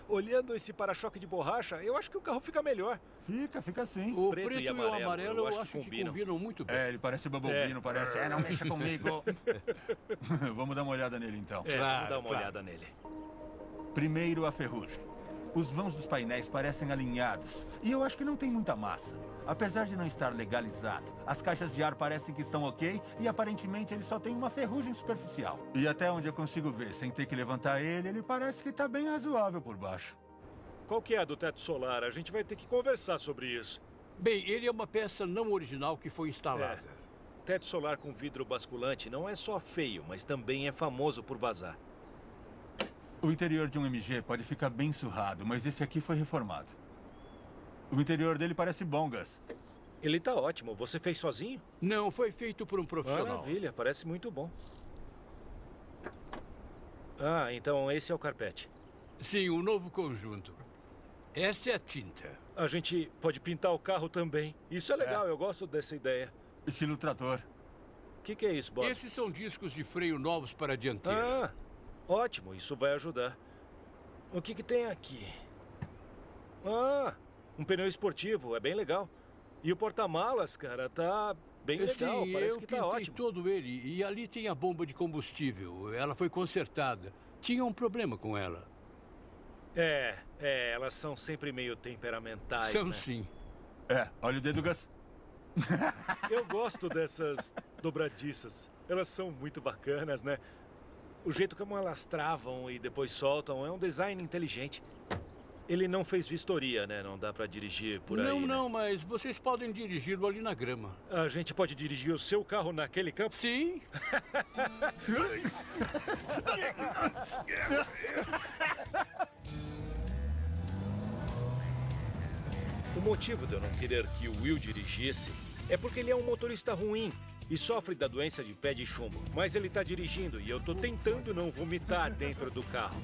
Olhando esse para-choque de borracha, eu acho que o carro fica melhor. Fica sim. O preto e o amarelo eu acho que combinam muito bem. Ele parece Bumblebee, não parece? Não mexa comigo. Vamos dar uma olhada nele, então. Vamos dar uma olhada nele. Primeiro, a ferrugem. Os vãos dos painéis parecem alinhados. E eu acho que não tem muita massa. Apesar de não estar legalizado, as caixas de ar parecem que estão ok e aparentemente ele só tem uma ferrugem superficial. E até onde eu consigo ver, sem ter que levantar ele parece que está bem razoável por baixo. Qual que é a do teto solar? A gente vai ter que conversar sobre isso. Bem, ele é uma peça não original que foi instalada. Teto solar com vidro basculante não é só feio, mas também é famoso por vazar. O interior de um MG pode ficar bem surrado, mas esse aqui foi reformado. O interior dele parece bom, Gus. Ele tá ótimo. Você fez sozinho? Não, foi feito por um profissional. Maravilha, parece muito bom. Ah, então esse é o carpete. Sim, o novo conjunto. Essa é a tinta. A gente pode pintar o carro também. Isso é legal, eu gosto dessa ideia. Estilo trator. O que é isso, Bob? Esses são discos de freio novos para a dianteira. Ah, ótimo, isso vai ajudar. O que tem aqui? Ah, um pneu esportivo, é bem legal. E o porta-malas, cara, tá bem legal, Sim, parece que tá ótimo. todo ele. E ali tem a bomba de combustível. Ela foi consertada. Tinha um problema com ela. Elas são sempre meio temperamentais, São né? sim. Olha o dedo, Gus. Eu gosto dessas dobradiças. Elas são muito bacanas, né? O jeito como elas travam e depois soltam é um design inteligente. Ele não fez vistoria, né? Não dá pra dirigir por aí, Não, mas vocês podem dirigi-lo ali na grama. A gente pode dirigir o seu carro naquele campo? Sim. O motivo de eu não querer que o Will dirigisse é porque ele é um motorista ruim e sofre da doença de pé de chumbo. Mas ele tá dirigindo e eu tô tentando não vomitar dentro do carro.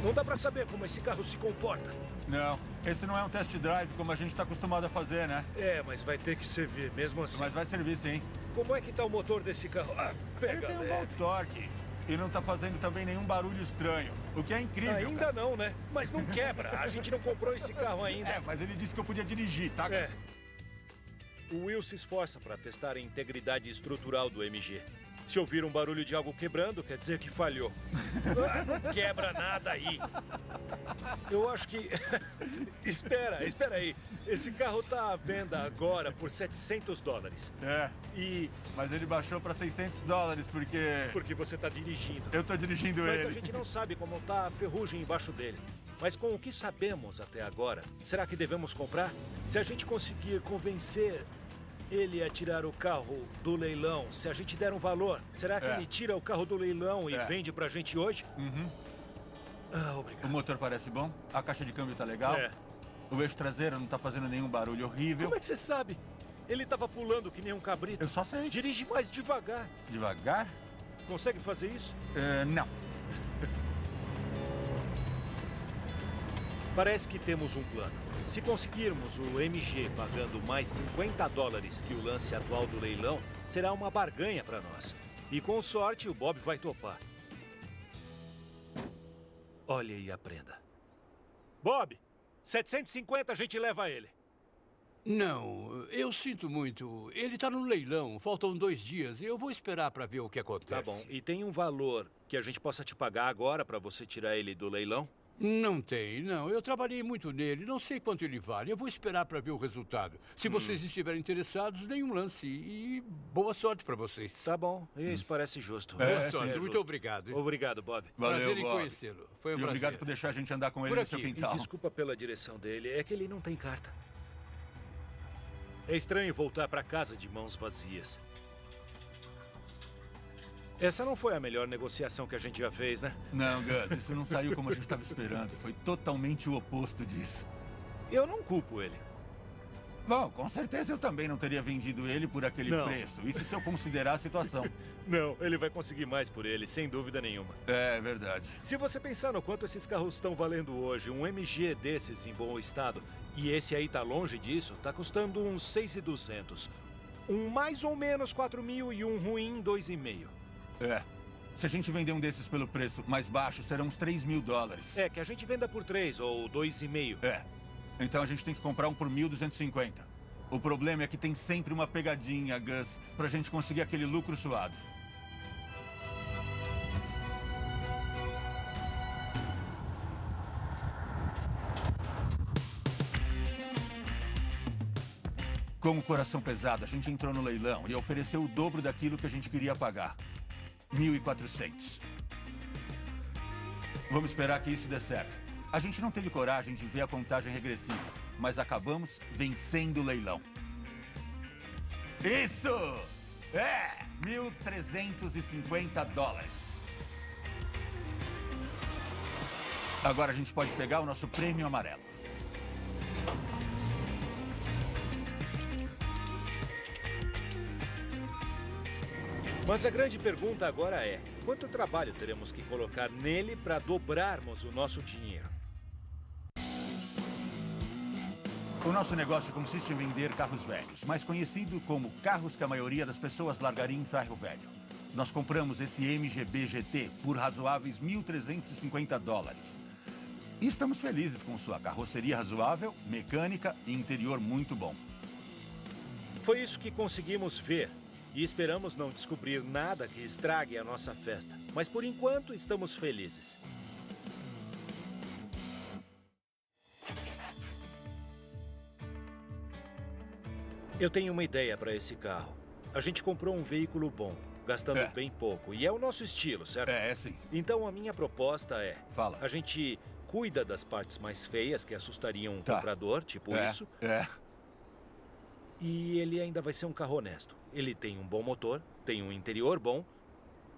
Não dá pra saber como esse carro se comporta. Não, esse não é um test drive como a gente tá acostumado a fazer, né? Mas vai ter que servir mesmo assim. Mas vai servir, sim. Como é que tá o motor desse carro? Ele tem um bom torque. E não tá fazendo também nenhum barulho estranho. O que é incrível. Ainda cara. não, né? Mas não quebra. A gente não comprou esse carro ainda. Mas ele disse que eu podia dirigir, tá? O Will se esforça para testar a integridade estrutural do MG. Se ouvir um barulho de algo quebrando, quer dizer que falhou. Não quebra nada aí. Eu acho que... Espera aí. Esse carro tá à venda agora por $700. Mas ele baixou pra $600 porque... Porque você tá dirigindo. Eu tô dirigindo Mas ele. a gente não sabe como tá a ferrugem embaixo dele. Mas com o que sabemos até agora, será que devemos comprar? Se a gente conseguir convencer ele a tirar o carro do leilão, se a gente der um valor, será que ele tira o carro do leilão e vende pra gente hoje? Obrigado. O motor parece bom, a caixa de câmbio tá legal. O eixo traseiro não tá fazendo nenhum barulho horrível. Como é que você sabe? Ele tava pulando que nem um cabrito. Eu só sei. Dirige mais devagar. Devagar? Consegue fazer isso? Não. Parece que temos um plano. Se conseguirmos o MG pagando mais $50 que o lance atual do leilão, será uma barganha para nós. E com sorte, o Bob vai topar. Olhe e aprenda. Bob, 750 a gente leva ele. Não, eu sinto muito. Ele tá no leilão, faltam 2 dias. Eu vou esperar para ver o que acontece. Tá bom. E tem um valor que a gente possa te pagar agora para você tirar ele do leilão? Não tem, não. Eu trabalhei muito nele, não sei quanto ele vale. Eu vou esperar para ver o resultado. Se vocês estiverem interessados, nenhum lance. E boa sorte para vocês. Tá bom, isso parece justo. Boa sorte, muito obrigado. Obrigado, Bob. Valeu, Prazer em Bob. conhecê-lo. Foi um E prazer. obrigado por deixar a gente andar com ele Por no seu aqui. quintal. E desculpa pela direção dele, é que ele não tem carta. É estranho voltar para casa de mãos vazias. Essa não foi a melhor negociação que a gente já fez, né? Não, Gus, isso não saiu como a gente estava esperando. Foi totalmente o oposto disso. Eu não culpo ele. Bom, com certeza eu também não teria vendido ele por aquele preço. Isso se eu considerar a situação. Não, ele vai conseguir mais por ele, sem dúvida nenhuma. É verdade. Se você pensar no quanto esses carros estão valendo hoje, um MG desses em bom estado, e esse aí tá longe disso, tá custando uns 6.200. Um mais ou menos 4.000 e um ruim 2,5. Se a gente vender um desses pelo preço mais baixo, serão uns 3 mil dólares. É, que a gente venda por 3 ou 2,5. É. Então a gente tem que comprar um por 1.250. O problema é que tem sempre uma pegadinha, Gus, pra gente conseguir aquele lucro suado. Com o coração pesado, a gente entrou no leilão e ofereceu o dobro daquilo que a gente queria pagar. 1.400. Vamos esperar que isso dê certo. A gente não teve coragem de ver a contagem regressiva, mas acabamos vencendo o leilão. Isso! É! 1.350 dólares. Agora a gente pode pegar o nosso prêmio amarelo. Mas a grande pergunta agora é: quanto trabalho teremos que colocar nele para dobrarmos o nosso dinheiro? O nosso negócio consiste em vender carros velhos, mais conhecido como carros que a maioria das pessoas largaria em ferro velho. Nós compramos esse MGB GT por razoáveis 1.350 dólares. E estamos felizes com sua carroceria razoável, mecânica e interior muito bom. Foi isso que conseguimos ver. E esperamos não descobrir nada que estrague a nossa festa. Mas por enquanto estamos felizes. Eu tenho uma ideia para esse carro. A gente comprou um veículo bom, gastando bem pouco. E é o nosso estilo, certo? É sim. Então a minha proposta é... Fala. A gente cuida das partes mais feias que assustariam um comprador, tipo isso. E ele ainda vai ser um carro honesto. Ele tem um bom motor, tem um interior bom,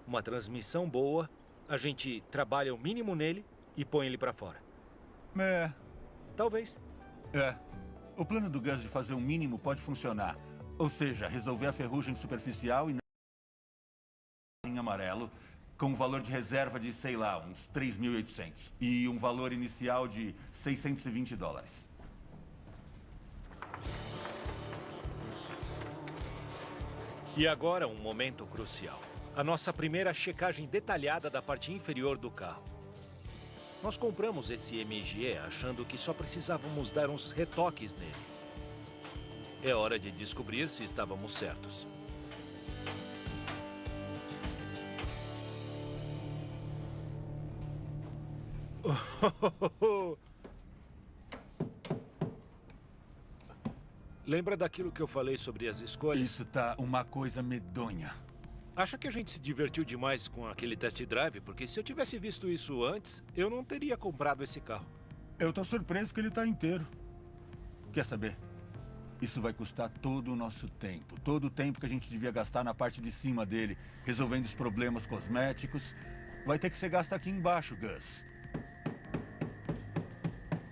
uma transmissão boa. A gente trabalha o mínimo nele e põe ele pra fora. Talvez. O plano do Gus de fazer o mínimo pode funcionar. Ou seja, resolver a ferrugem superficial e em amarelo, com um valor de reserva de, sei lá, uns 3.800. E um valor inicial de 620 dólares. E agora um momento crucial. A nossa primeira checagem detalhada da parte inferior do carro. Nós compramos esse MG achando que só precisávamos dar uns retoques nele. É hora de descobrir se estávamos certos. Lembra daquilo que eu falei sobre as escolhas? Isso tá uma coisa medonha. Acha que a gente se divertiu demais com aquele test drive? Porque se eu tivesse visto isso antes, eu não teria comprado esse carro. Eu tô surpreso que ele tá inteiro. Quer saber? Isso vai custar todo o nosso tempo. Todo o tempo que a gente devia gastar na parte de cima dele, resolvendo os problemas cosméticos, vai ter que ser gasto aqui embaixo, Gus.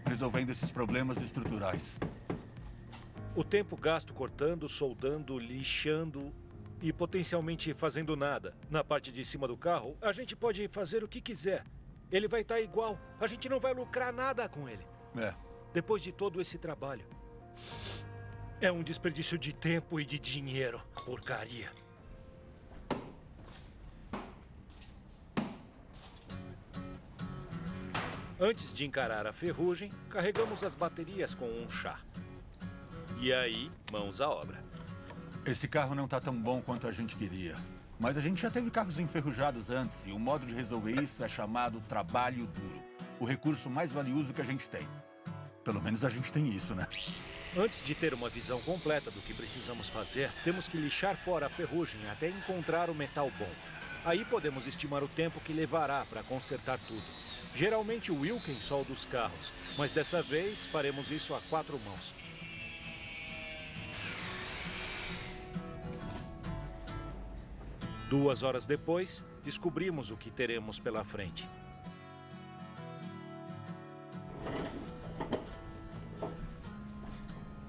Resolvendo esses problemas estruturais. O tempo gasto cortando, soldando, lixando e potencialmente fazendo nada na parte de cima do carro, a gente pode fazer o que quiser. Ele vai estar igual. A gente não vai lucrar nada com ele. Depois de todo esse trabalho. É um desperdício de tempo e de dinheiro. Porcaria. Antes de encarar a ferrugem, carregamos as baterias com um chá. E aí, mãos à obra. Esse carro não tá tão bom quanto a gente queria. Mas a gente já teve carros enferrujados antes, e o modo de resolver isso é chamado trabalho duro. O recurso mais valioso que a gente tem. Pelo menos a gente tem isso, né? Antes de ter uma visão completa do que precisamos fazer, temos que lixar fora a ferrugem até encontrar o metal bom. Aí podemos estimar o tempo que levará para consertar tudo. Geralmente o Wilkins solda os carros, mas dessa vez faremos isso a 4 mãos. Duas horas depois, descobrimos o que teremos pela frente.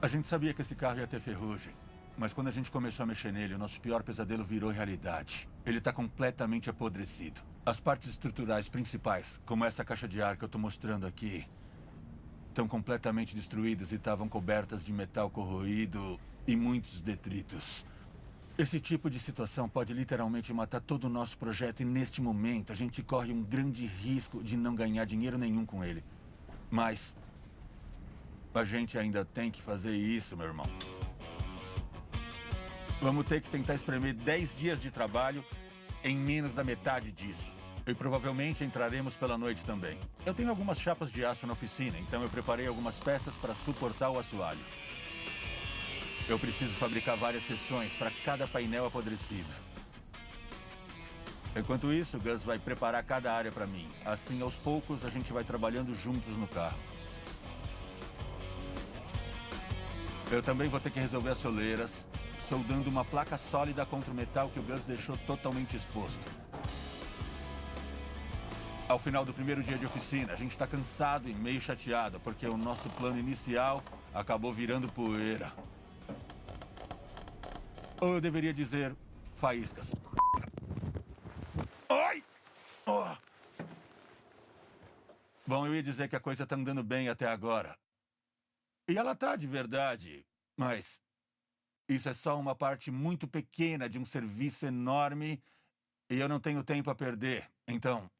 A gente sabia que esse carro ia ter ferrugem. Mas quando a gente começou a mexer nele, o nosso pior pesadelo virou realidade. Ele está completamente apodrecido. As partes estruturais principais, como essa caixa de ar que eu estou mostrando aqui, estão completamente destruídas e estavam cobertas de metal corroído e muitos detritos. Esse tipo de situação pode literalmente matar todo o nosso projeto e neste momento a gente corre um grande risco de não ganhar dinheiro nenhum com ele. Mas a gente ainda tem que fazer isso, meu irmão. Vamos ter que tentar espremer 10 dias de trabalho em menos da metade disso. E provavelmente entraremos pela noite também. Eu tenho algumas chapas de aço na oficina, então eu preparei algumas peças para suportar o assoalho. Eu preciso fabricar várias seções para cada painel apodrecido. Enquanto isso, o Gus vai preparar cada área para mim. Assim, aos poucos, a gente vai trabalhando juntos no carro. Eu também vou ter que resolver as soleiras, soldando uma placa sólida contra o metal que o Gus deixou totalmente exposto. Ao final do primeiro dia de oficina, a gente está cansado e meio chateado, porque o nosso plano inicial acabou virando poeira. Ou eu deveria dizer, faíscas. Ai! Oh. Bom, eu ia dizer que a coisa tá andando bem até agora. E ela tá de verdade, mas isso é só uma parte muito pequena de um serviço enorme e eu não tenho tempo a perder. Então...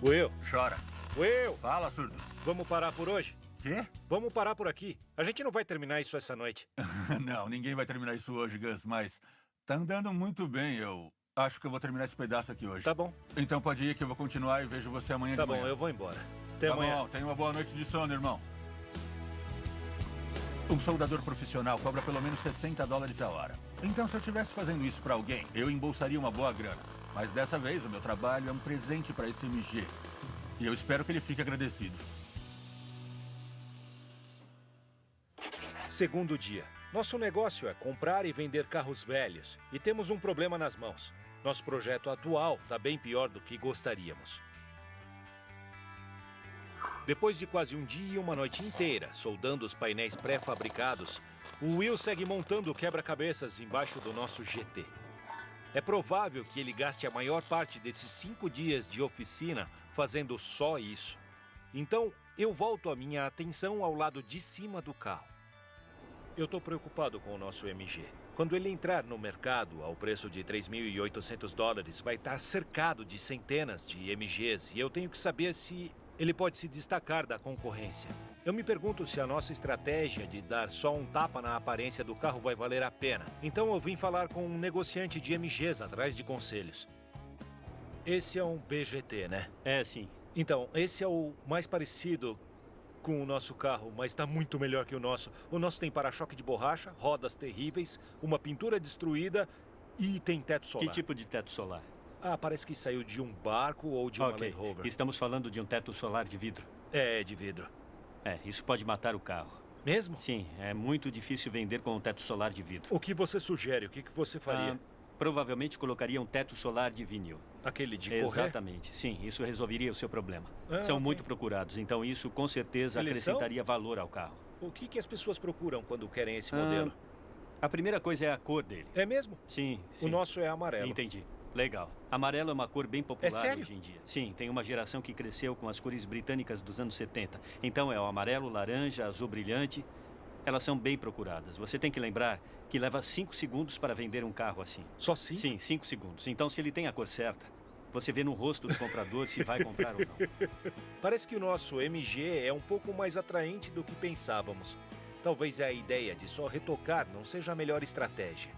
Will, Chora. Will, Fala, surdo. vamos parar por hoje? Quê? Vamos parar por aqui. A gente não vai terminar isso essa noite. Não, ninguém vai terminar isso hoje, Gus, mas tá andando muito bem. Eu acho que eu vou terminar esse pedaço aqui hoje. Tá bom, Então pode ir que eu vou continuar e vejo você amanhã tá de bom, manhã. eu vou embora. Até Tá amanhã. bom, tenha uma boa noite de sono, irmão. Um soldador profissional cobra pelo menos $60 a hora. Então, se eu estivesse fazendo isso pra alguém, eu embolsaria uma boa grana. Mas dessa vez, o meu trabalho é um presente pra esse MG. E eu espero que ele fique agradecido. Segundo dia. Nosso negócio é comprar e vender carros velhos. E temos um problema nas mãos. Nosso projeto atual está bem pior do que gostaríamos. Depois de quase um dia e uma noite inteira soldando os painéis pré-fabricados, o Will segue montando o quebra-cabeças embaixo do nosso GT. É provável que ele gaste a maior parte desses 5 dias de oficina fazendo só isso. Então, eu volto a minha atenção ao lado de cima do carro. Eu estou preocupado com o nosso MG. Quando ele entrar no mercado ao preço de $3.800, vai estar cercado de centenas de MGs e eu tenho que saber se ele pode se destacar da concorrência. Eu me pergunto se a nossa estratégia de dar só um tapa na aparência do carro vai valer a pena. Então eu vim falar com um negociante de MGs atrás de conselhos. Esse é um BGT, né? É, sim. Então, esse é o mais parecido com o nosso carro, mas está muito melhor que o nosso. O nosso tem para-choque de borracha, rodas terríveis, uma pintura destruída e tem teto solar. Que tipo de teto solar? Ah, parece que saiu de um barco ou de uma Ok. Land Rover. Estamos falando de um teto solar de vidro. É, de vidro. É, isso pode matar o carro. Mesmo? Sim, é muito difícil vender com um teto solar de vidro. O que você sugere? O que você faria? Provavelmente colocaria um teto solar de vinil. Aquele de correr? Exatamente. Sim, isso resolveria o seu problema. Ah, São ok. muito procurados, então isso com certeza Eles acrescentaria valor ao carro. O que as pessoas procuram quando querem esse modelo? A primeira coisa é a cor dele. É mesmo? Sim, sim. O nosso é amarelo. Entendi. Legal. Amarelo é uma cor bem popular sério? hoje em dia. Sim, tem uma geração que cresceu com as cores britânicas dos anos 70. Então é o amarelo, laranja, azul brilhante. Elas são bem procuradas. Você tem que lembrar que leva 5 segundos para vender um carro assim. Só 5? Sim, 5 segundos. Então, se ele tem a cor certa, você vê no rosto do comprador se vai comprar ou não. Parece que o nosso MG é um pouco mais atraente do que pensávamos. Talvez a ideia de só retocar não seja a melhor estratégia.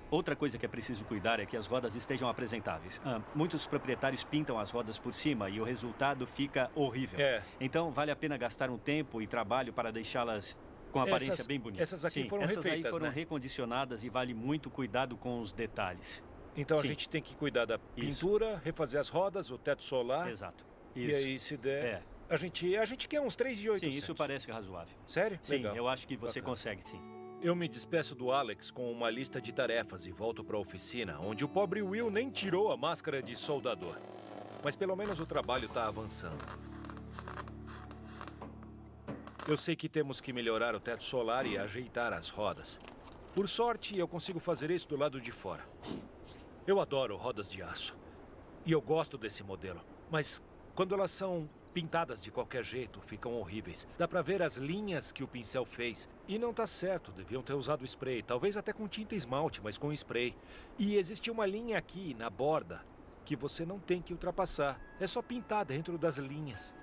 Outra coisa que é preciso cuidar é que as rodas estejam apresentáveis. Muitos proprietários pintam as rodas por cima e o resultado fica horrível. É. Então, vale a pena gastar um tempo e trabalho para deixá-las com aparência bem bonita. Essas aqui Sim, foram essas refeitas, aí foram né? recondicionadas e vale muito cuidado com os detalhes. Então a Sim. gente tem que cuidar da Isso. pintura, refazer as rodas, o teto solar. Exato. E aí, se der... É. A gente quer uns 3.800. Sim, isso parece razoável. Sério? Sim, Legal. eu acho que você Bacana. consegue, sim. Eu me despeço do Alex com uma lista de tarefas e volto para a oficina, onde o pobre Will nem tirou a máscara de soldador. Mas pelo menos o trabalho está avançando. Eu sei que temos que melhorar o teto solar e ajeitar as rodas. Por sorte, eu consigo fazer isso do lado de fora. Eu adoro rodas de aço. E eu gosto desse modelo. Mas quando elas são pintadas de qualquer jeito, ficam horríveis. Dá pra ver as linhas que o pincel fez. E não tá certo, deviam ter usado spray. Talvez até com tinta esmalte, mas com spray. E existe uma linha aqui, na borda, que você não tem que ultrapassar. É só pintar dentro das linhas.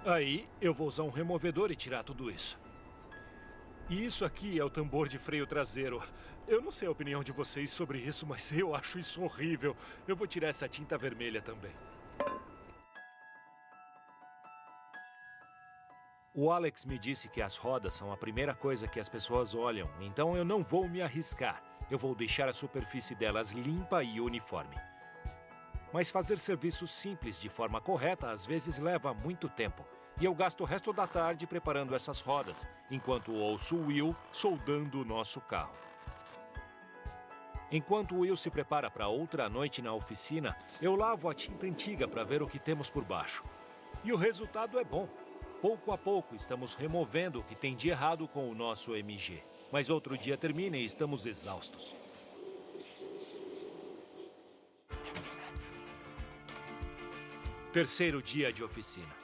Aí, eu vou usar um removedor e tirar tudo isso. E isso aqui é o tambor de freio traseiro. Eu não sei a opinião de vocês sobre isso, mas eu acho isso horrível. Eu vou tirar essa tinta vermelha também. O Alex me disse que as rodas são a primeira coisa que as pessoas olham, então eu não vou me arriscar. Eu vou deixar a superfície delas limpa e uniforme. Mas fazer serviços simples de forma correta às vezes leva muito tempo. E eu gasto o resto da tarde preparando essas rodas, enquanto ouço o Will soldando o nosso carro. Enquanto o Will se prepara para outra noite na oficina, eu lavo a tinta antiga para ver o que temos por baixo. E o resultado é bom. Pouco a pouco estamos removendo o que tem de errado com o nosso MG. Mas outro dia termina e estamos exaustos. Terceiro dia de oficina.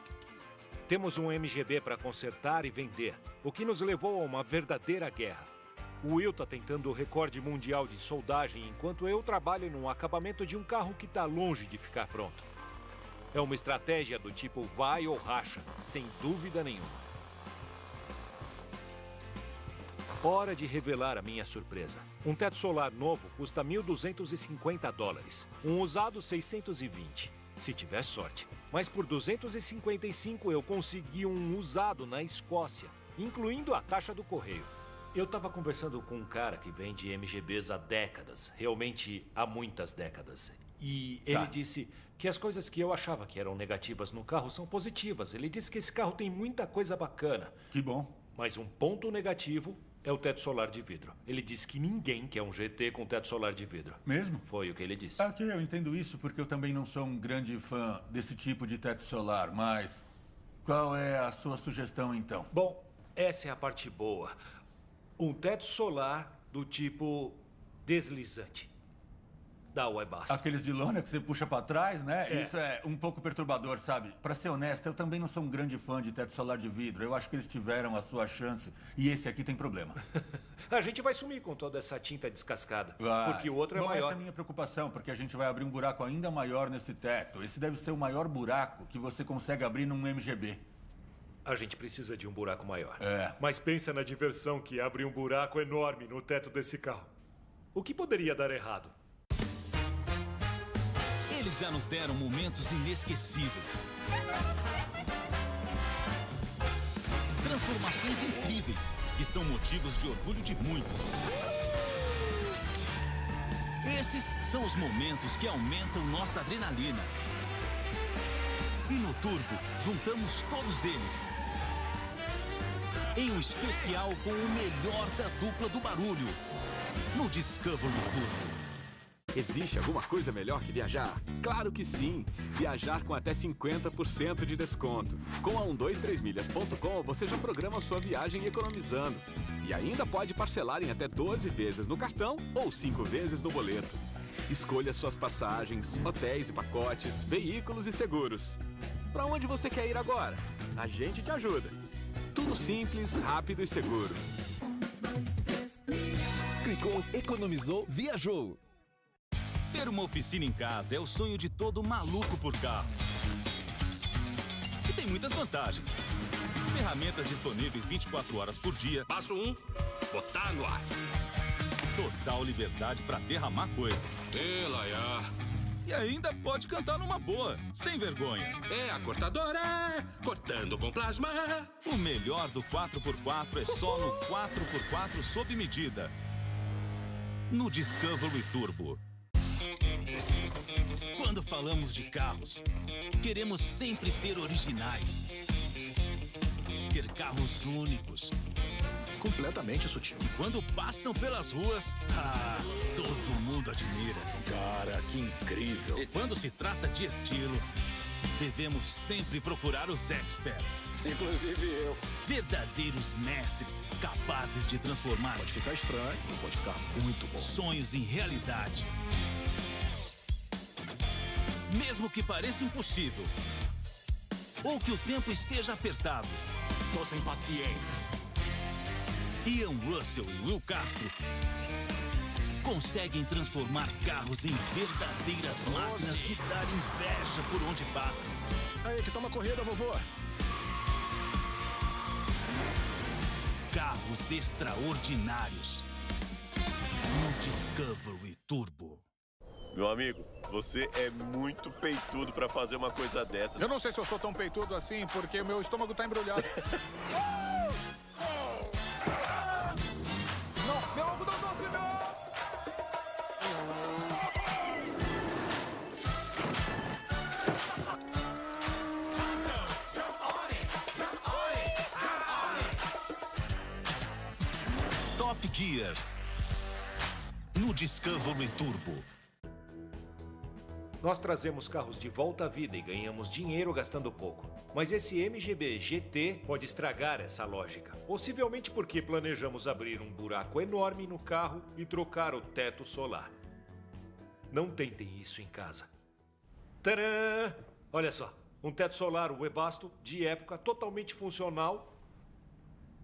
Temos um MGB para consertar e vender, o que nos levou a uma verdadeira guerra. O Will está tentando o recorde mundial de soldagem, enquanto eu trabalho no acabamento de um carro que está longe de ficar pronto. É uma estratégia do tipo vai ou racha, sem dúvida nenhuma. Hora de revelar a minha surpresa. Um teto solar novo custa $1.250. Um usado, 620. Se tiver sorte. Mas por 255 eu consegui um usado na Escócia, incluindo a taxa do correio. Eu estava conversando com um cara que vende MGBs há décadas, realmente há muitas décadas. E ele disse que as coisas que eu achava que eram negativas no carro são positivas. Ele disse que esse carro tem muita coisa bacana. Que bom. Mas um ponto negativo é o teto solar de vidro. Ele disse que ninguém quer um GT com teto solar de vidro. Mesmo? Foi o que ele disse. Ok, eu entendo isso porque eu também não sou um grande fã desse tipo de teto solar, mas qual é a sua sugestão então? Bom, essa é a parte boa. Um teto solar do tipo deslizante. Da Webasto. Aqueles de lona que você puxa pra trás, né? É. Isso é um pouco perturbador, sabe? Pra ser honesto, eu também não sou um grande fã de teto solar de vidro. Eu acho que eles tiveram a sua chance e esse aqui tem problema. A gente vai sumir com toda essa tinta descascada. Vai. Porque o outro é Bom, maior. essa é a minha preocupação, porque a gente vai abrir um buraco ainda maior nesse teto. Esse deve ser o maior buraco que você consegue abrir num MGB. A gente precisa de um buraco maior. É. Mas pensa na diversão que abre um buraco enorme no teto desse carro. O que poderia dar errado? Eles já nos deram momentos inesquecíveis. Transformações incríveis, que são motivos de orgulho de muitos. Esses são os momentos que aumentam nossa adrenalina. E no Turbo, juntamos todos eles em um especial com o melhor da dupla do barulho, no Discovery Turbo. Existe alguma coisa melhor que viajar? Claro que sim! Viajar com até 50% de desconto. Com a 123milhas.com você já programa sua viagem economizando. E ainda pode parcelar em até 12 vezes no cartão ou 5 vezes no boleto. Escolha suas passagens, hotéis e pacotes, veículos e seguros. Para onde você quer ir agora? A gente te ajuda. Tudo simples, rápido e seguro. Clicou, economizou, viajou. Ter uma oficina em casa é o sonho de todo maluco por carro. E tem muitas vantagens. Ferramentas disponíveis 24 horas por dia. Passo 1, botar no ar. Total liberdade para derramar coisas. Elaiá. E ainda pode cantar numa boa, sem vergonha. É a cortadora, cortando com plasma. O melhor do 4x4 é só no 4x4 sob medida. No Discovery Turbo. Quando falamos de carros, queremos sempre ser originais. Ter carros únicos. Completamente sutil. E quando passam pelas ruas, todo mundo admira. Cara, que incrível. E quando se trata de estilo, devemos sempre procurar os experts. Inclusive eu. Verdadeiros mestres capazes de transformar Pode ficar estranho, pode ficar muito bom. sonhos em realidade. mesmo que pareça impossível, ou que o tempo esteja apertado. Tô sem paciência. Ian Russell e Will Castro conseguem transformar carros em verdadeiras máquinas de dar inveja por onde passam. Aí, que toma corrida, vovô. Carros extraordinários no Discovery Turbo. Meu amigo, você é muito peitudo pra fazer uma coisa dessa. Eu não sei se eu sou tão peitudo assim, porque o meu estômago tá embrulhado. Não, meu algodão doce, não! Top Gear no Discovery Turbo. Nós trazemos carros de volta à vida e ganhamos dinheiro gastando pouco. Mas esse MGB GT pode estragar essa lógica. Possivelmente porque planejamos abrir um buraco enorme no carro e trocar o teto solar. Não tentem isso em casa. Tcharam! Olha só, um teto solar Webasto de época totalmente funcional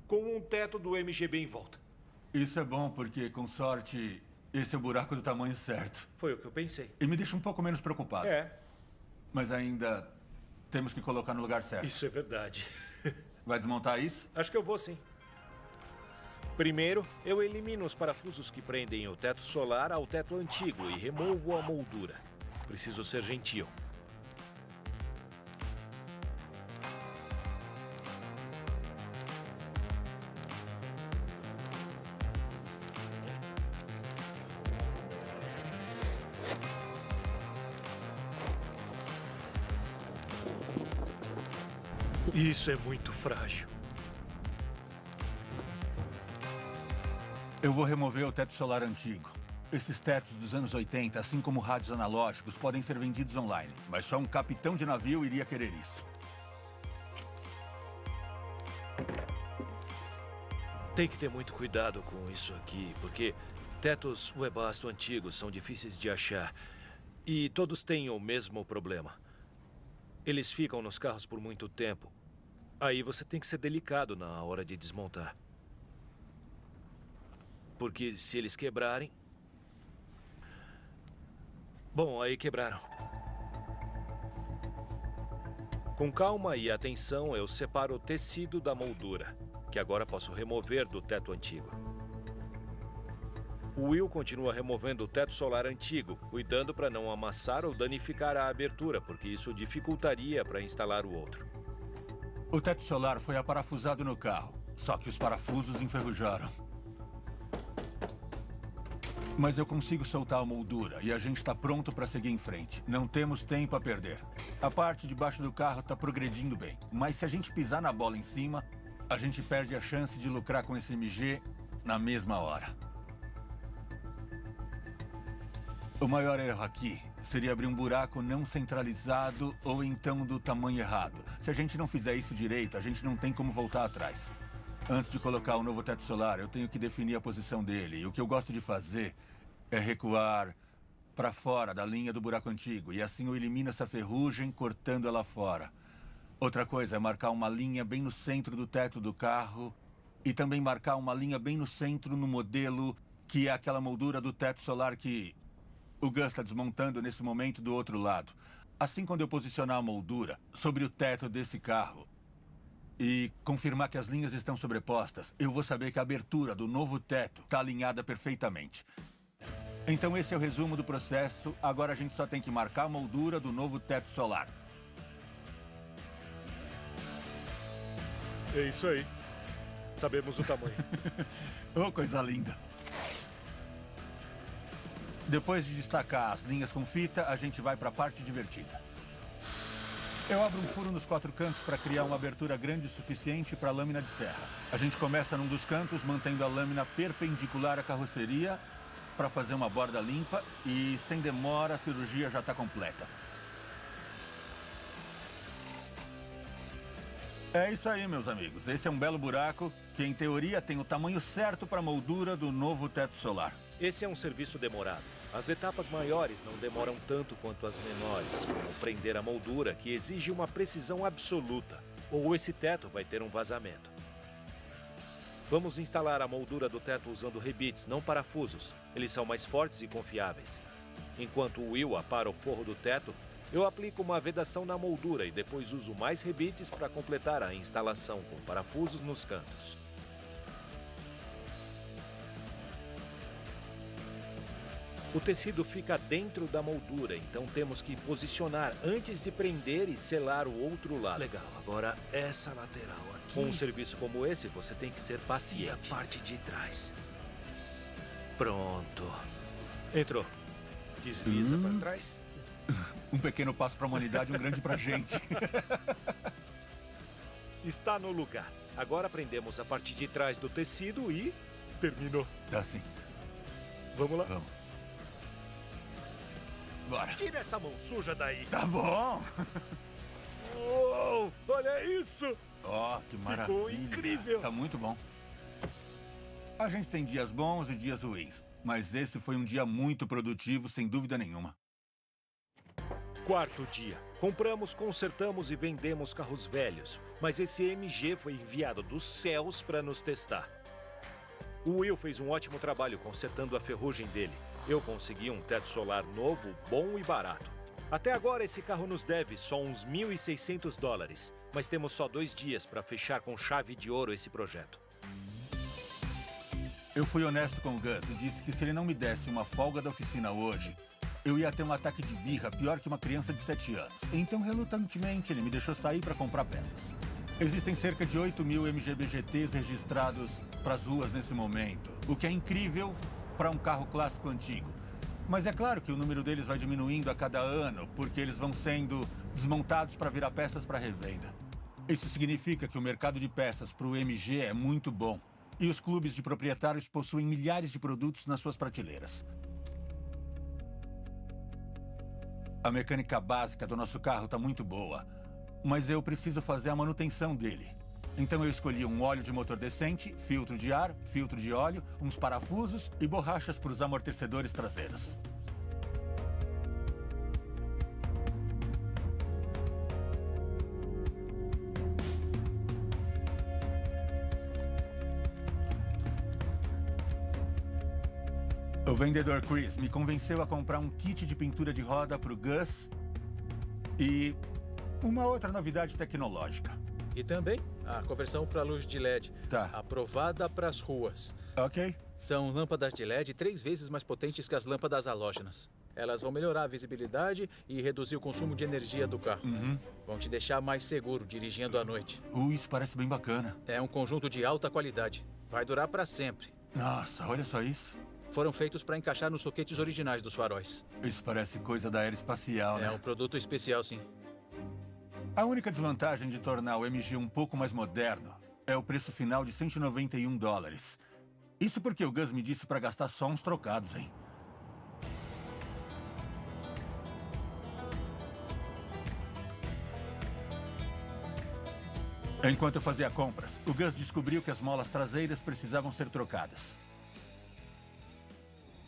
com um teto do MGB em volta. Isso é bom porque, com sorte, esse é o buraco do tamanho certo. Foi o que eu pensei. E me deixa um pouco menos preocupado. É, Mas ainda temos que colocar no lugar certo. isso é verdade. Vai desmontar isso? Acho que eu vou sim. Primeiro, eu elimino os parafusos que prendem o teto solar ao teto antigo e removo a moldura. Preciso ser gentil. Isso é muito frágil. Eu vou remover o teto solar antigo. Esses tetos dos anos 80, assim como rádios analógicos, podem ser vendidos online. Mas só um capitão de navio iria querer isso. Tem que ter muito cuidado com isso aqui, porque tetos Webasto antigos são difíceis de achar. E todos têm o mesmo problema. Eles ficam nos carros por muito tempo. Aí você tem que ser delicado na hora de desmontar. Porque se eles quebrarem... Bom, aí quebraram. Com calma e atenção, eu separo o tecido da moldura, que agora posso remover do teto antigo. O Will continua removendo o teto solar antigo, cuidando para não amassar ou danificar a abertura, porque isso dificultaria para instalar o outro. O teto solar foi aparafusado no carro, só que os parafusos enferrujaram. Mas eu consigo soltar a moldura e a gente está pronto para seguir em frente. Não temos tempo a perder. A parte de baixo do carro está progredindo bem, mas se a gente pisar na bola em cima, a gente perde a chance de lucrar com esse MG na mesma hora. O maior erro aqui seria abrir um buraco não centralizado ou então do tamanho errado. Se a gente não fizer isso direito, a gente não tem como voltar atrás. Antes de colocar o novo teto solar, eu tenho que definir a posição dele. E o que eu gosto de fazer é recuar para fora da linha do buraco antigo. E assim eu elimino essa ferrugem, cortando ela fora. Outra coisa é marcar uma linha bem no centro do teto do carro. E também marcar uma linha bem no centro no modelo, que é aquela moldura do teto solar que o Gus está desmontando nesse momento do outro lado. Assim, quando eu posicionar a moldura sobre o teto desse carro e confirmar que as linhas estão sobrepostas, eu vou saber que a abertura do novo teto está alinhada perfeitamente. Então esse é o resumo do processo. Agora a gente só tem que marcar a moldura do novo teto solar. É isso aí. Sabemos o tamanho. Oh, coisa linda. Depois de destacar as linhas com fita, a gente vai para a parte divertida. Eu abro um furo nos 4 cantos para criar uma abertura grande o suficiente para a lâmina de serra. A gente começa num dos cantos, mantendo a lâmina perpendicular à carroceria para fazer uma borda limpa e, sem demora, a cirurgia já está completa. É isso aí, meus amigos. Esse é um belo buraco que, em teoria, tem o tamanho certo para a moldura do novo teto solar. Esse é um serviço demorado. As etapas maiores não demoram tanto quanto as menores, como prender a moldura, que exige uma precisão absoluta, ou esse teto vai ter um vazamento. Vamos instalar a moldura do teto usando rebites, não parafusos. Eles são mais fortes e confiáveis. Enquanto o Will apara o forro do teto, eu aplico uma vedação na moldura e depois uso mais rebites para completar a instalação com parafusos nos cantos. O tecido fica dentro da moldura, então temos que posicionar antes de prender e selar o outro lado. Legal, agora essa lateral aqui. Com um serviço como esse, você tem que ser paciente. E a parte de trás. Pronto. Entrou. Desliza para trás. Um pequeno passo para a humanidade, um grande pra gente. Está no lugar. Agora prendemos a parte de trás do tecido e... terminou. Tá sim. Vamos lá? Vamos. Bora. Tira essa mão suja daí. Tá bom. Uou, olha isso. Ó, que maravilha. Ficou incrível. Tá muito bom. A gente tem dias bons e dias ruins, mas esse foi um dia muito produtivo, sem dúvida nenhuma. Quarto dia. Compramos, consertamos e vendemos carros velhos, mas esse MG foi enviado dos céus para nos testar. O Will fez um ótimo trabalho consertando a ferrugem dele. Eu consegui um teto solar novo, bom e barato. Até agora esse carro nos deve só uns $1.600, mas temos só 2 dias para fechar com chave de ouro esse projeto. Eu fui honesto com o Gus e disse que se ele não me desse uma folga da oficina hoje, eu ia ter um ataque de birra pior que uma criança de 7 anos. Então, relutantemente, ele me deixou sair para comprar peças. Existem cerca de 8.000 MG-BGTs registrados para as ruas nesse momento, o que é incrível para um carro clássico antigo. Mas é claro que o número deles vai diminuindo a cada ano, porque eles vão sendo desmontados para virar peças para revenda. Isso significa que o mercado de peças para o MG é muito bom. E os clubes de proprietários possuem milhares de produtos nas suas prateleiras. A mecânica básica do nosso carro está muito boa, mas eu preciso fazer a manutenção dele. Então eu escolhi um óleo de motor decente, filtro de ar, filtro de óleo, uns parafusos e borrachas para os amortecedores traseiros. O vendedor Chris me convenceu a comprar um kit de pintura de roda para o Gus e uma outra novidade tecnológica. E também a conversão para luz de LED, Tá. aprovada para as ruas. Ok. São lâmpadas de LED 3 vezes mais potentes que as lâmpadas halógenas. Elas vão melhorar a visibilidade e reduzir o consumo de energia do carro. Vão te deixar mais seguro dirigindo à noite. Isso parece bem bacana. É um conjunto de alta qualidade. Vai durar para sempre. Nossa, olha só isso. Foram feitos para encaixar nos soquetes originais dos faróis. Isso parece coisa da aeroespacial, né? É um produto especial, sim. A única desvantagem de tornar o MG um pouco mais moderno é o preço final de $191. Isso porque o Gus me disse para gastar só uns trocados, hein? Enquanto eu fazia compras, o Gus descobriu que as molas traseiras precisavam ser trocadas.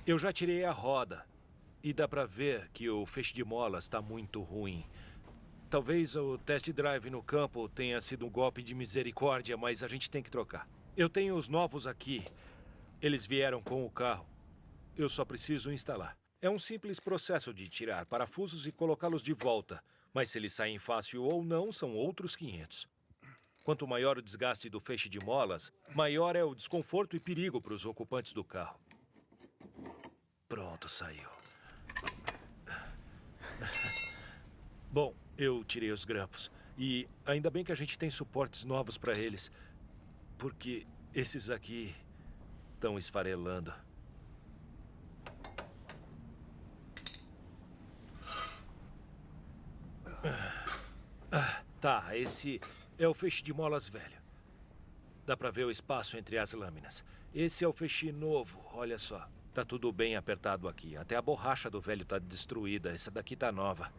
Eu já tirei a roda e dá pra ver que o feixe de molas está muito ruim. Talvez o test drive no campo tenha sido um golpe de misericórdia, mas a gente tem que trocar. Eu tenho os novos aqui. Eles vieram com o carro. Eu só preciso instalar. É um simples processo de tirar parafusos e colocá-los de volta. Mas se eles saem fácil ou não, são outros 500. Quanto maior o desgaste do feixe de molas, maior é o desconforto e perigo para os ocupantes do carro. Pronto, saiu. Bom, eu tirei os grampos. E ainda bem que a gente tem suportes novos para eles. Porque esses aqui estão esfarelando. Tá, esse é o feixe de molas velho. Dá pra ver o espaço entre as lâminas. Esse é o feixe novo, olha só. Tá tudo bem apertado aqui. Até a borracha do velho tá destruída. Essa daqui tá nova.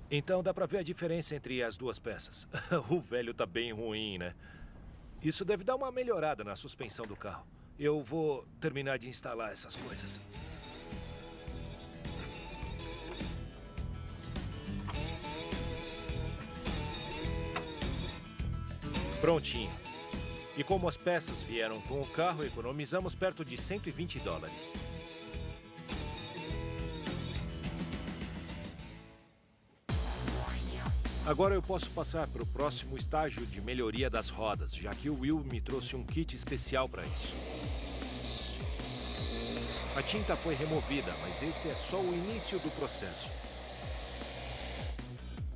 Então dá pra ver a diferença entre as duas peças. O velho tá bem ruim, né? Isso deve dar uma melhorada na suspensão do carro. Eu vou terminar de instalar essas coisas. Prontinho. E como as peças vieram com o carro, economizamos perto de $120. Agora eu posso passar para o próximo estágio de melhoria das rodas, já que o Will me trouxe um kit especial para isso. A tinta foi removida, mas esse é só o início do processo.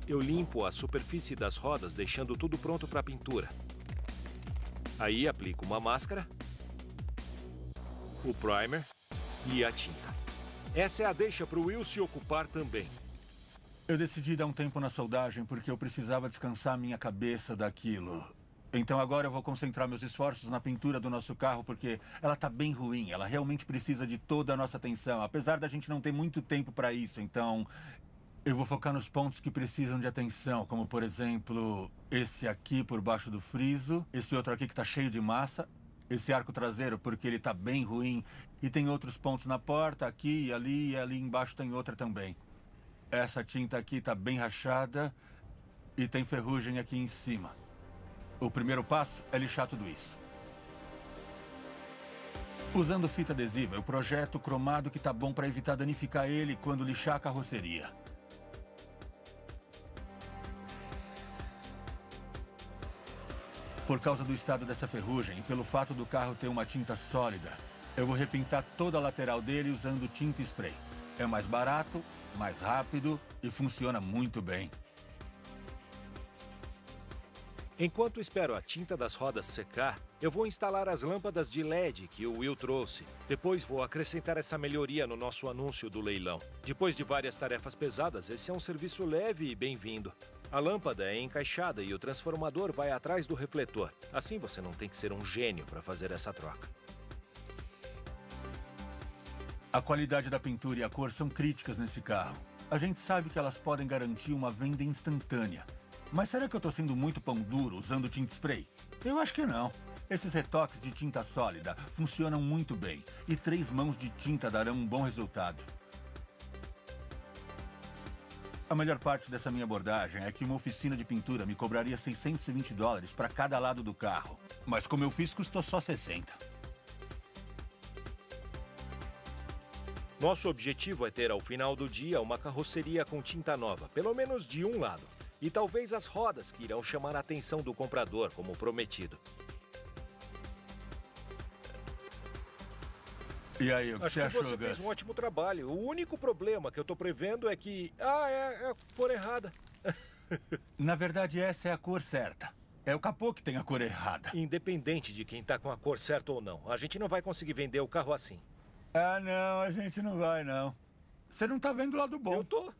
Eu limpo a superfície das rodas, deixando tudo pronto para a pintura. Aí aplico uma máscara, o primer e a tinta. Essa é a deixa para o Will se ocupar também. Eu decidi dar um tempo na soldagem porque eu precisava descansar minha cabeça daquilo. Então agora eu vou concentrar meus esforços na pintura do nosso carro porque ela tá bem ruim. Ela realmente precisa de toda a nossa atenção, apesar da gente não ter muito tempo para isso. Então eu vou focar nos pontos que precisam de atenção, como por exemplo, esse aqui por baixo do friso, esse outro aqui que tá cheio de massa, esse arco traseiro porque ele tá bem ruim e tem outros pontos na porta, aqui e ali embaixo tem outra também. Essa tinta aqui tá bem rachada e tem ferrugem aqui em cima. O primeiro passo é lixar tudo isso. Usando fita adesiva, eu projeto cromado que tá bom para evitar danificar ele quando lixar a carroceria. Por causa do estado dessa ferrugem e pelo fato do carro ter uma tinta sólida, eu vou repintar toda a lateral dele usando tinta spray. É mais barato, mais rápido e funciona muito bem. Enquanto espero a tinta das rodas secar, eu vou instalar as lâmpadas de LED que o Will trouxe. Depois vou acrescentar essa melhoria no nosso anúncio do leilão. Depois de várias tarefas pesadas, esse é um serviço leve e bem-vindo. A lâmpada é encaixada e o transformador vai atrás do refletor. Assim você não tem que ser um gênio para fazer essa troca. A qualidade da pintura e a cor são críticas nesse carro. A gente sabe que elas podem garantir uma venda instantânea. Mas será que eu tô sendo muito pão duro usando tinta spray? Eu acho que não. Esses retoques de tinta sólida funcionam muito bem. E 3 mãos de tinta darão um bom resultado. A melhor parte dessa minha abordagem é que uma oficina de pintura me cobraria $620 para cada lado do carro. Mas como eu fiz, custou só 60. Nosso objetivo é ter, ao final do dia, uma carroceria com tinta nova, pelo menos de um lado. E talvez as rodas que irão chamar a atenção do comprador, como prometido. E aí, o que você achou, Gus? Acho que você fez um ótimo trabalho. O único problema que eu tô prevendo é que... é a cor errada. Na verdade, essa é a cor certa. É o capô que tem a cor errada. Independente de quem tá com a cor certa ou não, a gente não vai conseguir vender o carro assim. Ah, não, a gente não vai, não. Você não tá vendo o lado bom. Eu tô.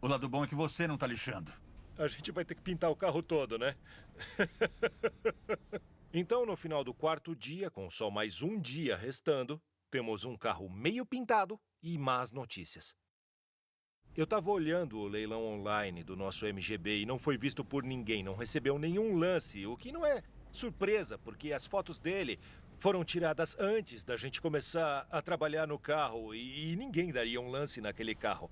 O lado bom é que você não tá lixando. A gente vai ter que pintar o carro todo, né? Então, no final do 4º dia, com só mais um dia restando, temos um carro meio pintado e más notícias. Eu tava olhando o leilão online do nosso MGB e não foi visto por ninguém, não recebeu nenhum lance, o que não é surpresa, porque as fotos dele foram tiradas antes da gente começar a trabalhar no carro e ninguém daria um lance naquele carro.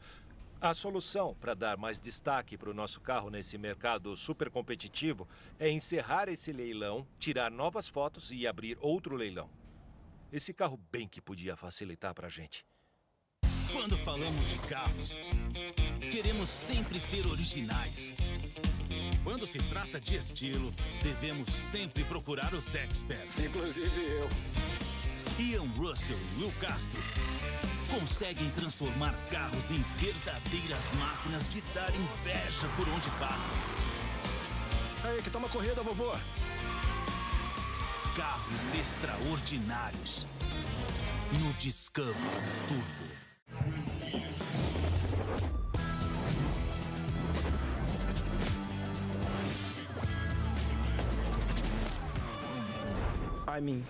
A solução para dar mais destaque para o nosso carro nesse mercado super competitivo é encerrar esse leilão, tirar novas fotos e abrir outro leilão. Esse carro bem que podia facilitar para a gente. Quando falamos de carros, queremos sempre ser originais. Quando se trata de estilo, devemos sempre procurar os experts. Inclusive eu. Ian Russell e Will Castro conseguem transformar carros em verdadeiras máquinas de dar inveja por onde passam. Aí, que toma corrida, vovô. Carros extraordinários no Discovery Turbo. I mean...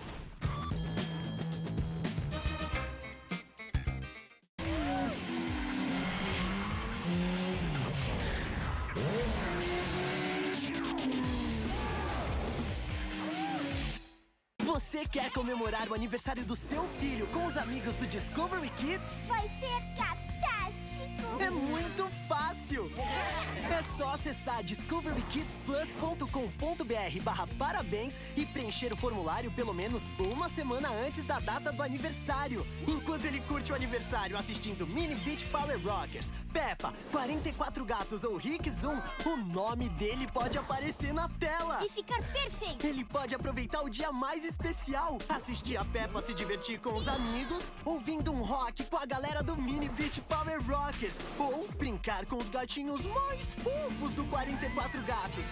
Você quer comemorar o aniversário do seu filho com os amigos do Discovery Kids? Vai ser fantástico! É muito fácil! É só acessar discoverykidsplus.com.br/parabéns e preencher o formulário pelo menos uma semana antes da data do aniversário. Enquanto ele curte o aniversário assistindo Mini Beach Power Rockers, Peppa, 44 Gatos ou Rick Zoom, o nome dele pode aparecer na tela. E ficar perfeito. Ele pode aproveitar o dia mais especial, assistir a Peppa se divertir com os amigos, ouvindo um rock com a galera do Mini Beach Power Rockers, ou brincar com os gatinhos mais fofos do 44 Gatos.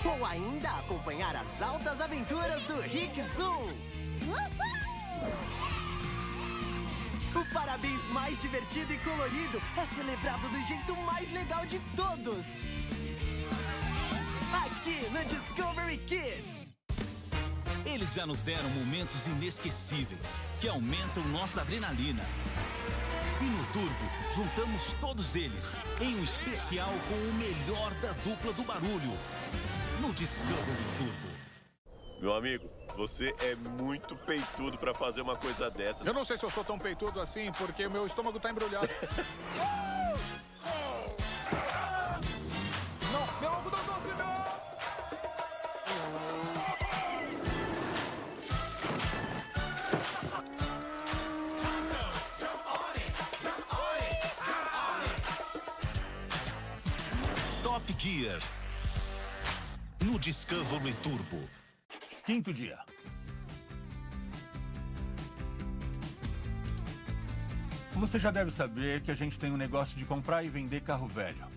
Ou ainda acompanhar as altas aventuras do Rick Zoom. O parabéns mais divertido e colorido é celebrado do jeito mais legal de todos. Aqui no Discovery Kids. Eles já nos deram momentos inesquecíveis, que aumentam nossa adrenalina. E no Turbo, juntamos todos eles em um especial com o melhor da dupla do barulho. No Discovery Turbo. Meu amigo, você é muito peitudo pra fazer uma coisa dessa. Eu não sei se eu sou tão peitudo assim, porque o meu estômago tá embrulhado. Não, meu algodão doce, não! Top Gear. No Discovery Turbo. Quinto dia. Você já deve saber que a gente tem um negócio de comprar e vender carro velho.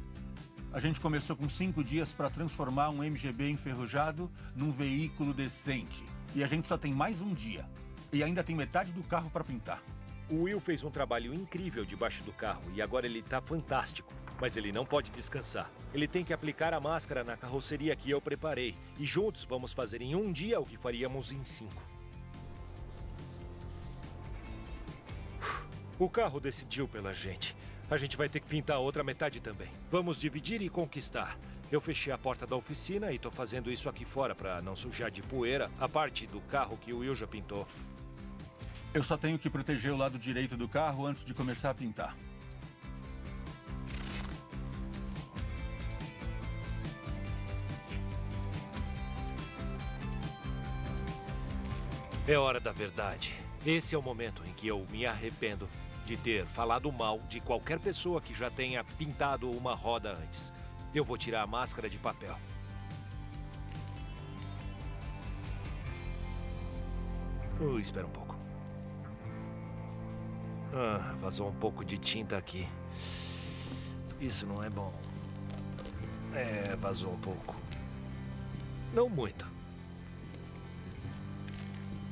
A gente começou com 5 dias para transformar um MGB enferrujado num veículo decente. E a gente só tem mais um dia. E ainda tem metade do carro para pintar. O Will fez um trabalho incrível debaixo do carro e agora ele tá fantástico. Mas ele não pode descansar. Ele tem que aplicar a máscara na carroceria que eu preparei. E juntos vamos fazer em um dia o que faríamos em 5. O carro decidiu pela gente. A gente vai ter que pintar a outra metade também. Vamos dividir e conquistar. Eu fechei a porta da oficina e tô fazendo isso aqui fora para não sujar de poeira a parte do carro que o Will já pintou. Eu só tenho que proteger o lado direito do carro antes de começar a pintar. É hora da verdade. Esse é o momento em que eu me arrependo de ter falado mal de qualquer pessoa que já tenha pintado uma roda antes. Eu vou tirar a máscara de papel. Espera um pouco. Vazou um pouco de tinta aqui. Isso não é bom. Vazou um pouco. Não muito.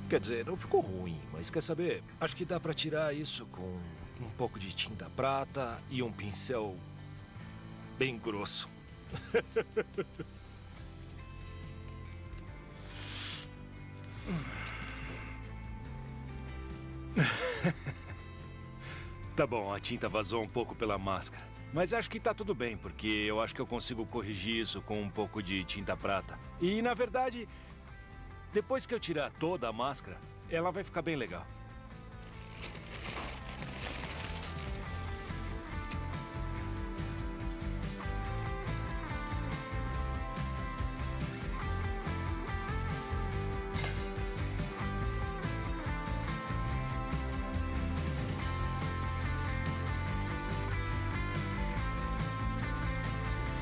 Quer dizer, não ficou ruim, mas quer saber? Acho que dá pra tirar isso com um pouco de tinta prata e um pincel bem grosso. Tá bom, a tinta vazou um pouco pela máscara. Mas acho que tá tudo bem, porque eu acho que eu consigo corrigir isso com um pouco de tinta prata. E, na verdade, depois que eu tirar toda a máscara, ela vai ficar bem legal.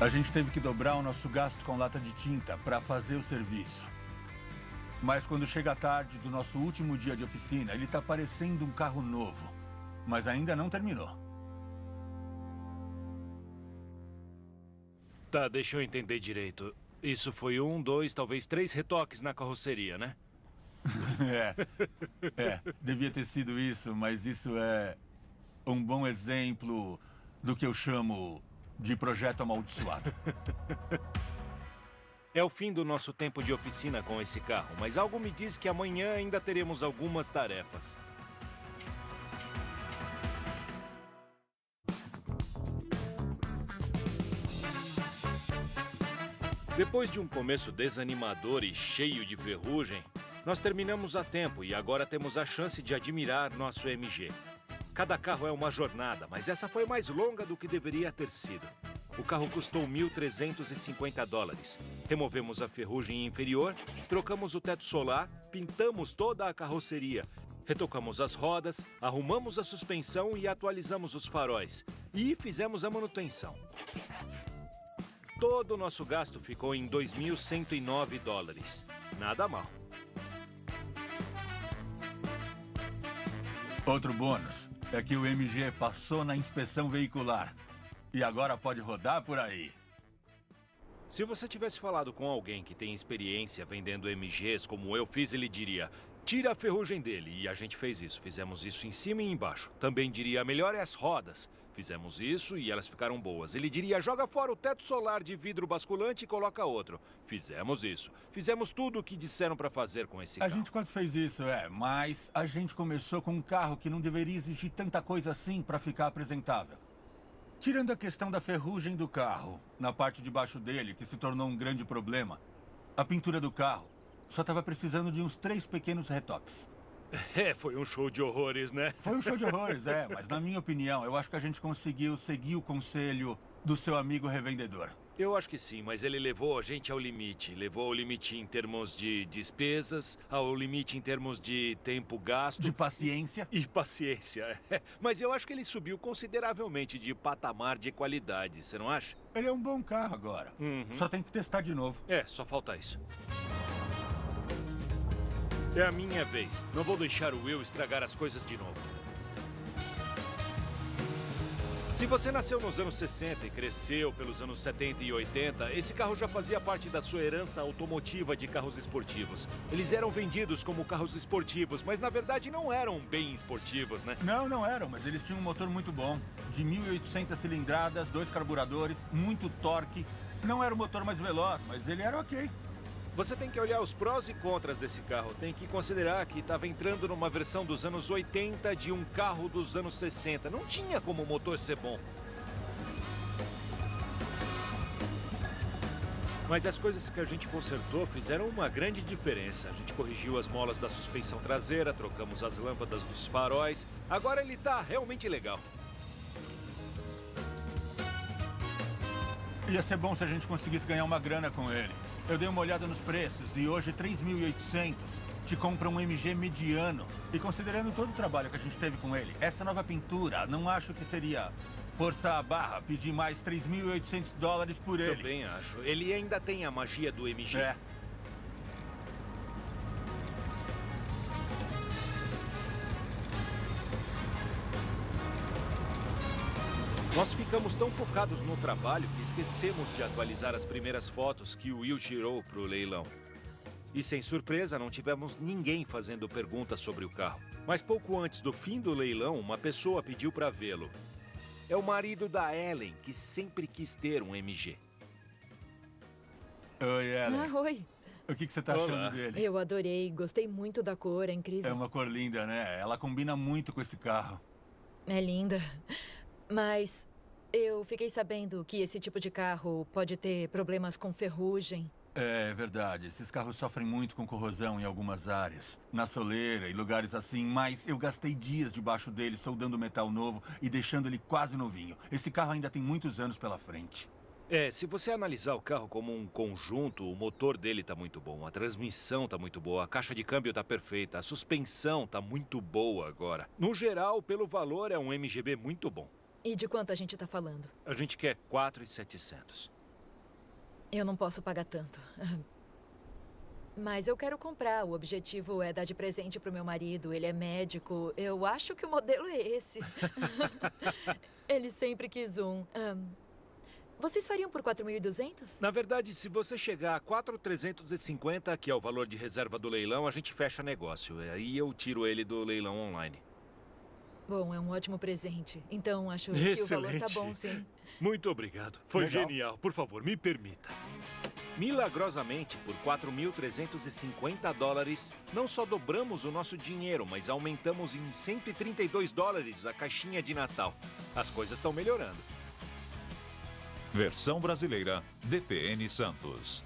A gente teve que dobrar o nosso gasto com lata de tinta para fazer o serviço. Mas quando chega a tarde do nosso último dia de oficina, ele tá parecendo um carro novo. Mas ainda não terminou. Tá, deixa eu entender direito. Isso foi 1, 2, talvez 3 retoques na carroceria, né? Devia ter sido isso, mas isso é um bom exemplo do que eu chamo de projeto amaldiçoado. É o fim do nosso tempo de oficina com esse carro, mas algo me diz que amanhã ainda teremos algumas tarefas. Depois de um começo desanimador e cheio de ferrugem, nós terminamos a tempo e agora temos a chance de admirar nosso MG. Cada carro é uma jornada, mas essa foi mais longa do que deveria ter sido. O carro custou $1.350. Removemos a ferrugem inferior, trocamos o teto solar, pintamos toda a carroceria, retocamos as rodas, arrumamos a suspensão e atualizamos os faróis. E fizemos a manutenção. Todo o nosso gasto ficou em $2.109. Nada mal. Outro bônus é que o MG passou na inspeção veicular. E agora pode rodar por aí. Se você tivesse falado com alguém que tem experiência vendendo MGs como eu fiz, ele diria: tira a ferrugem dele. E a gente fez isso. Fizemos isso em cima e embaixo. Também diria: melhore as rodas. Fizemos isso e elas ficaram boas. Ele diria: joga fora o teto solar de vidro basculante e coloca outro. Fizemos isso. Fizemos tudo o que disseram para fazer com esse carro. A gente quase fez isso, mas a gente começou com um carro que não deveria exigir tanta coisa assim para ficar apresentável. Tirando a questão da ferrugem do carro, na parte de baixo dele, que se tornou um grande problema, a pintura do carro só estava precisando de uns 3 pequenos retoques. Foi um show de horrores, né? Foi um show de horrores, mas na minha opinião, eu acho que a gente conseguiu seguir o conselho do seu amigo revendedor. Eu acho que sim, mas ele levou a gente ao limite. Levou ao limite em termos de despesas, ao limite em termos de tempo gasto. De paciência. E paciência. Mas eu acho que ele subiu consideravelmente de patamar de qualidade, você não acha? Ele é um bom carro agora. Só tem que testar de novo. Só falta isso. É a minha vez. Não vou deixar o Will estragar as coisas de novo. Se você nasceu nos anos 60 e cresceu pelos anos 70 e 80, esse carro já fazia parte da sua herança automotiva de carros esportivos. Eles eram vendidos como carros esportivos, mas na verdade não eram bem esportivos, né? Não eram, mas eles tinham um motor muito bom. De 1.800 cilindradas, 2 carburadores, muito torque. Não era o motor mais veloz, mas ele era ok. Você tem que olhar os prós e contras desse carro. Tem que considerar que estava entrando numa versão dos anos 80 de um carro dos anos 60. Não tinha como o motor ser bom. Mas as coisas que a gente consertou fizeram uma grande diferença. A gente corrigiu as molas da suspensão traseira, trocamos as lâmpadas dos faróis. Agora ele tá realmente legal. Ia ser bom se a gente conseguisse ganhar uma grana com ele. Eu dei uma olhada nos preços e hoje 3.800 te compra um MG mediano. E considerando todo o trabalho que a gente teve com ele, essa nova pintura, não acho que seria forçar a barra pedir mais $3.800 por ele. Também acho. Ele ainda tem a magia do MG. Nós ficamos tão focados no trabalho que esquecemos de atualizar as primeiras fotos que o Will tirou para o leilão. E sem surpresa, não tivemos ninguém fazendo perguntas sobre o carro. Mas pouco antes do fim do leilão, uma pessoa pediu para vê-lo. É o marido da Ellen, que sempre quis ter um MG. Oi, Ellen. Oi. O que você tá achando dele? Eu adorei, gostei muito da cor, é incrível. É uma cor linda, né? Ela combina muito com esse carro. É linda. Mas eu fiquei sabendo que esse tipo de carro pode ter problemas com ferrugem. É verdade. Esses carros sofrem muito com corrosão em algumas áreas. Na soleira e lugares assim. Mas eu gastei dias debaixo dele soldando metal novo e deixando ele quase novinho. Esse carro ainda tem muitos anos pela frente. Se você analisar o carro como um conjunto, o motor dele tá muito bom, a transmissão tá muito boa, a caixa de câmbio tá perfeita, a suspensão tá muito boa agora. No geral, pelo valor, é um MGB muito bom. E de quanto a gente tá falando? A gente quer 4.700. Eu não posso pagar tanto. Mas eu quero comprar. O objetivo é dar de presente pro meu marido. Ele é médico. Eu acho que o modelo é esse. Ele sempre quis um. Vocês fariam por 4.200? Na verdade, se você chegar a 4.350, que é o valor de reserva do leilão, a gente fecha negócio. Aí eu tiro ele do leilão online. Bom, é um ótimo presente. Então, acho que o valor tá bom, sim. Muito obrigado. Foi genial. Por favor, me permita. Milagrosamente, por $4.350, não só dobramos o nosso dinheiro, mas aumentamos em $132 a caixinha de Natal. As coisas estão melhorando. Versão brasileira, DPN Santos.